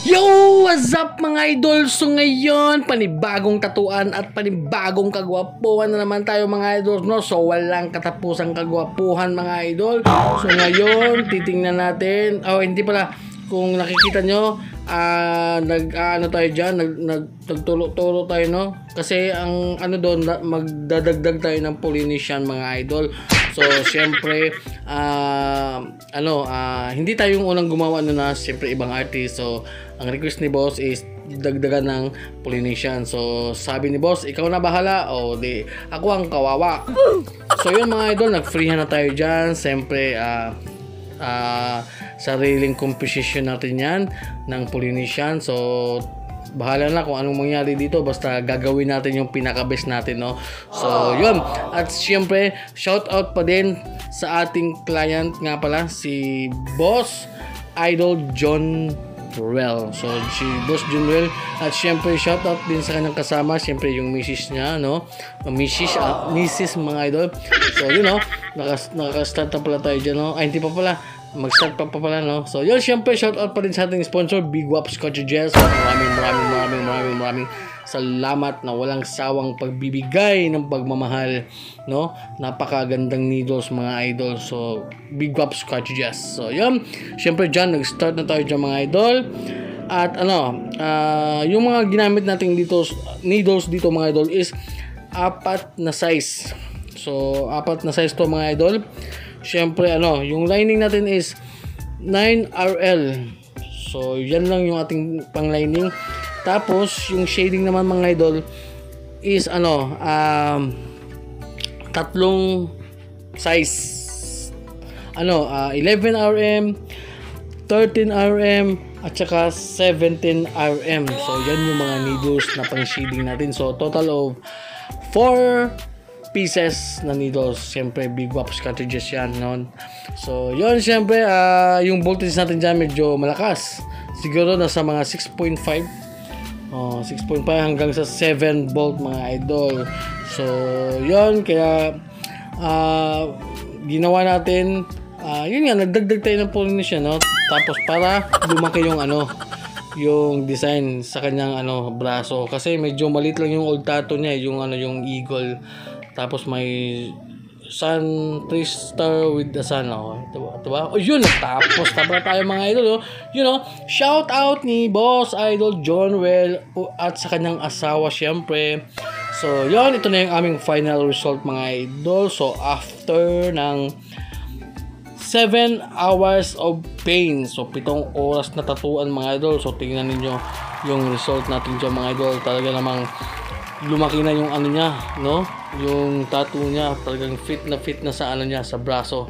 Yo! What's up mga idol? So ngayon, panibagong tatuan at panibagong kagwapuhan na naman tayo mga idol, no? So walang katapusang kagwapuhan mga idol. So ngayon, titingnan natin. Oh, hindi pala. Kung nakikita nyo, ano tayo dyan, nagtulo-tulo tayo, no? Kasi ang ano doon, magdadagdag tayo ng Polynesian mga idol. So, syempre, hindi tayo yung unang gumawa na syempre ibang artist. So, ang request ni boss is dagdagan ng Polynesian. So, sabi ni boss, ikaw na bahala. O, di, ako ang kawawa. So, yun mga idol, nag-freehan na tayo dyan. Syempre, sariling composition natin yan ng Polynesian. So, bahala na kung anong mangyari dito, basta gagawin natin yung pinaka-best natin, no? So, yun. At syempre, shout out pa din sa ating client nga pala, si Boss Idol John Ruel. So, si Boss John Ruel. At syempre, shout out din sa kanyang kasama, syempre yung misis niya, no? Misis mga idol. So, yun, no? Nakastart na pala tayo dyan, no? Ay, hindi pa pala. Mag-start pa pala, no? So, yun, syempre, shout out pa rin sa ating sponsor, Big Waps Cottages. Maraming salamat na walang sawang pagbibigay ng pagmamahal, no? Napakagandang needles, mga idol. So, Big Waps Cottages. So, yun, syempre, dyan, nag-start na tayo dyan, mga idol. At, yung mga ginamit natin dito, needles dito, mga idol, is 4 na size. So, 4 na size to, mga idol. Syempre, yung lining natin is 9RL. So, yan lang yung ating pang lining. Tapos, yung shading naman mga idol is 3 size. 11RM, 13RM, at saka 17RM. So, yan yung mga needles na pang shading natin. So, total of 4 pieces na needles. Siyempre, Big Waps cartridges yan, no? So, yun, siyempre, yung voltage natin dyan medyo malakas. Siguro nasa mga 6.5 hanggang sa 7 volt, mga idol. So, yun, kaya ginawa natin, yun nga, nagdagdag tayo ng Polynesian, no? Tapos, para lumaki yung yung design sa kanyang braso. Kasi medyo maliit lang yung old tattoo niya, yung eagle. Tapos may sun, 3 star with the sun. Diba? O yun, tapos tayo mga idol. Shout out ni Boss Idol John Ruel at sa kanyang asawa syempre. So yun, ito na yung aming final result mga idol. So after ng 7 hours of pain, so 7 oras na tatuan mga idol. So tingnan ninyo yung result natin dyan mga idol. Talaga namang lumaki na yung niya, no? Yung tattoo niya, talagang fit na sa niya, sa braso.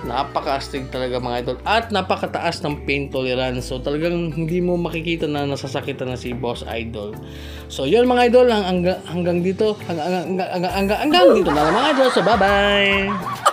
Napaka-astig talaga mga idol. At napakataas ng pain tolerance. So talagang hindi mo makikita na nasasakitan na si Boss Idol. So yun mga idol, hanggang dito. Hanggang dito na lang mga idol. So bye-bye!